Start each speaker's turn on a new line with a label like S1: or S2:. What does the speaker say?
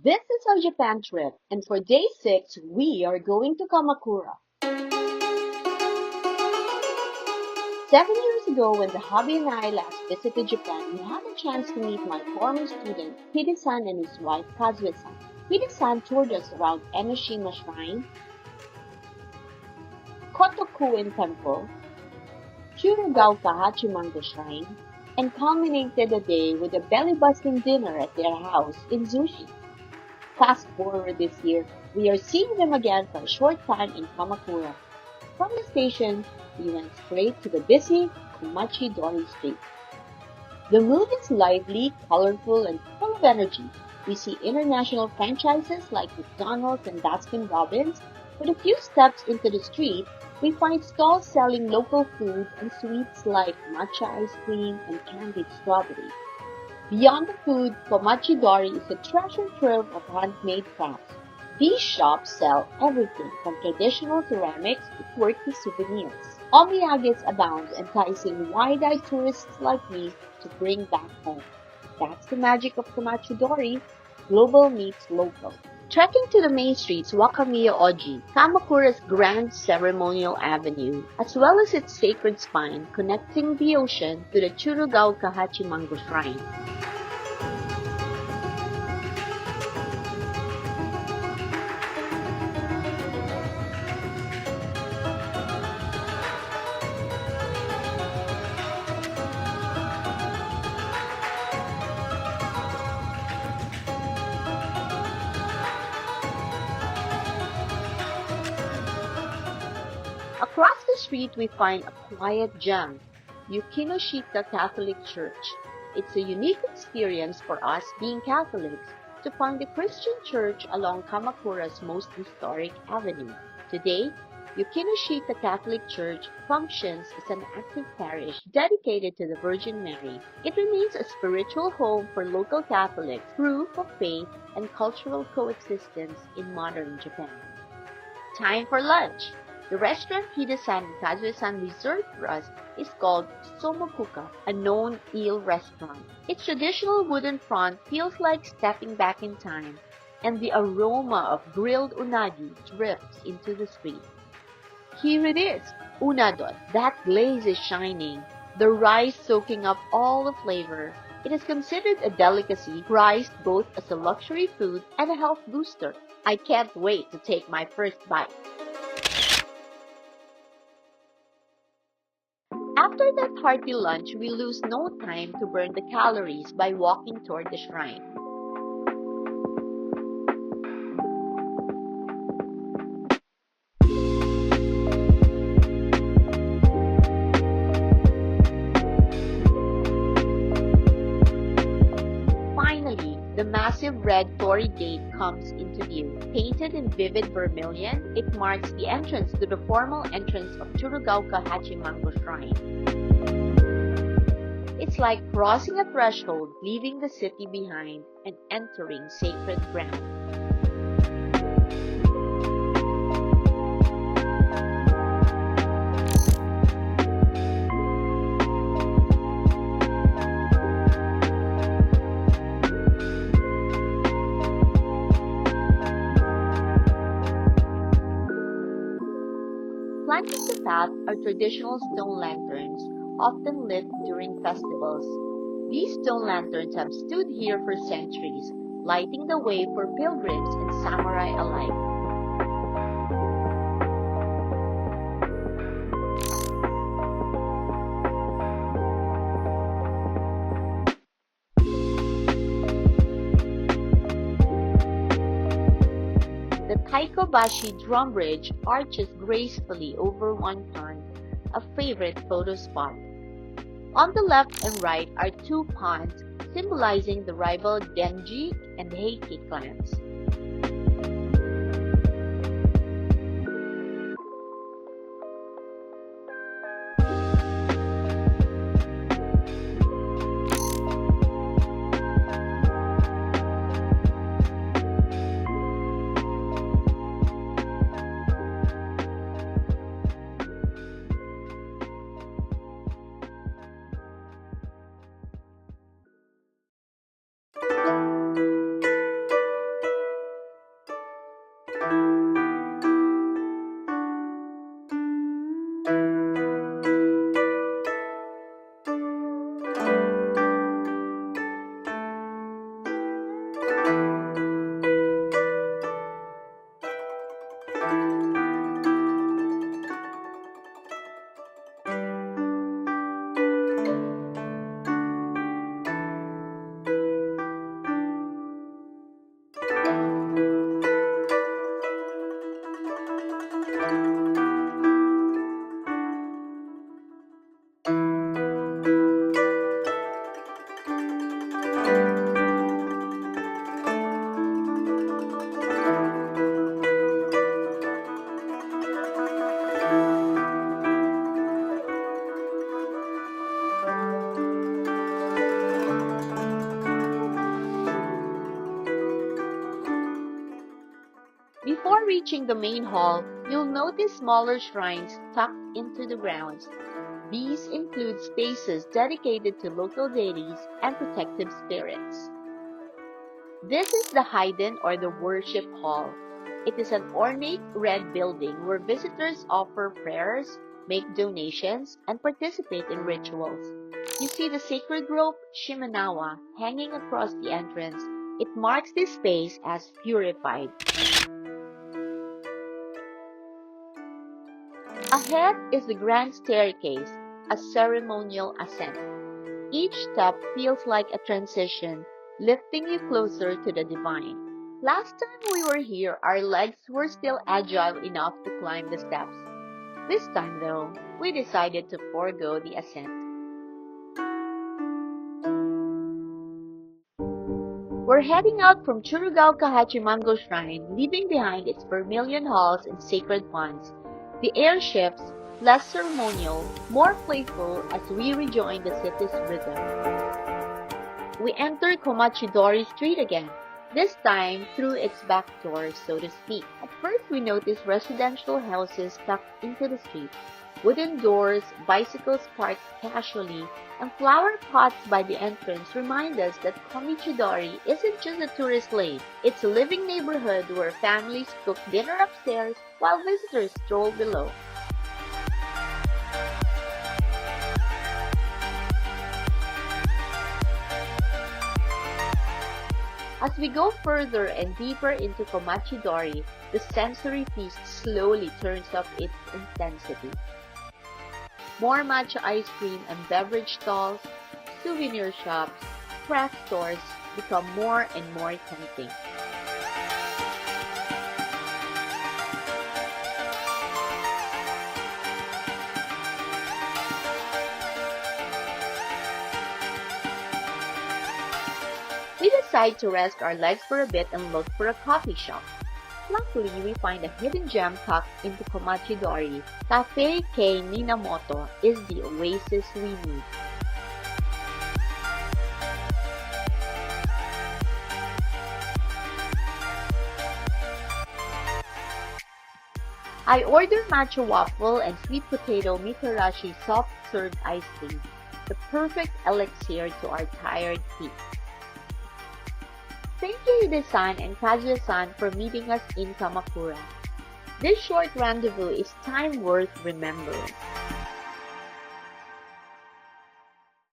S1: This is our Japan trip, and for day 6, we are going to Kamakura. 7 years ago, when the hubby and I last visited Japan, we had a chance to meet my former student, Hide-san, and his wife, Kazue-san. Hide-san toured us around Enoshima Shrine, Kotokuin Temple, Tsurugaoka Hachimangu Shrine, and culminated the day with a belly-busting dinner at their house in Zushi. Fast forward this year, we are seeing them again for a short time in Kamakura. From the station, we went straight to the busy Komachi Dori Street. The mood is lively, colorful, and full of energy. We see international franchises like McDonald's and Baskin-Robbins, but a few steps into the street, we find stalls selling local food and sweets like matcha ice cream and candied strawberries. Beyond the food, Komachi Dori is a treasure trove of handmade crafts. These shops sell everything from traditional ceramics to quirky souvenirs. Omiyages abound, enticing wide-eyed tourists like me to bring back home. That's the magic of Komachi Dori. Global meets local. Trekking to the main streets Wakamiya Oji, Kamakura's grand ceremonial avenue, as well as its sacred spine connecting the ocean to the Tsurugaoka Hachimangu Shrine. Across the street, we find a quiet gem, Yukinoshita Catholic Church. It's a unique experience for us being Catholics to find a Christian church along Kamakura's most historic avenue. Today, Yukinoshita Catholic Church functions as an active parish dedicated to the Virgin Mary. It remains a spiritual home for local Catholics, proof of faith and cultural coexistence in modern Japan. Time for lunch! The restaurant Hide-san and Kazue-san reserved for us is called Somokuka, a known eel restaurant. Its traditional wooden front feels like stepping back in time, and the aroma of grilled unagi drifts into the street. Here it is, unadon. That glaze is shining, the rice soaking up all the flavor. It is considered a delicacy, prized both as a luxury food and a health booster. I can't wait to take my first bite. After that hearty lunch, we lose no time to burn the calories by walking toward the shrine. Finally, the massive red torii gate comes into view. Painted in vivid vermilion, it marks the entrance to the formal entrance of Tsurugaoka Hachimangu Shrine. It's like crossing a threshold, leaving the city behind and entering sacred ground. Flanking the path are traditional stone lanterns, often lit during festivals. These stone lanterns have stood here for centuries, lighting the way for pilgrims and samurai alike. The Taikobashi drum bridge arches gracefully over one pond, a favorite photo spot. On the left and right are two ponds symbolizing the rival Genji and Heiki clans. Before reaching the main hall, you'll notice smaller shrines tucked into the grounds. These include spaces dedicated to local deities and protective spirits. This is the Haiden or the Worship Hall. It is an ornate red building where visitors offer prayers, make donations, and participate in rituals. You see the sacred rope Shimenawa hanging across the entrance. It marks this space as purified. Ahead is the grand staircase, a ceremonial ascent. Each step feels like a transition, lifting you closer to the divine. Last time we were here, our legs were still agile enough to climb the steps. This time, though, we decided to forego the ascent. We're heading out from Tsurugaoka Hachimangu Shrine, leaving behind its vermilion halls and sacred ponds. The air shifts, less ceremonial, more playful as we rejoin the city's rhythm. We enter Komachi Dori Street again, this time through its back door, so to speak. At first, we notice residential houses tucked into the street. Wooden doors, bicycles parked casually, and flower pots by the entrance remind us that Komachi Dori isn't just a tourist lane. It's a living neighborhood where families cook dinner upstairs while visitors stroll below. As we go further and deeper into Komachi Dori, the sensory feast slowly turns up its intensity. More matcha ice cream and beverage stalls, souvenir shops, craft stores become more and more tempting. We decide to rest our legs for a bit and look for a coffee shop. Luckily, we find a hidden gem tucked into Komachi Dori. Cafe K Minamoto is the oasis we need. I ordered matcha waffle and sweet potato mitarashi soft serve iced tea, the perfect elixir to our tired feet. Thank you Hide-san and Kazuya-san for meeting us in Kamakura. This short rendezvous is time worth remembering.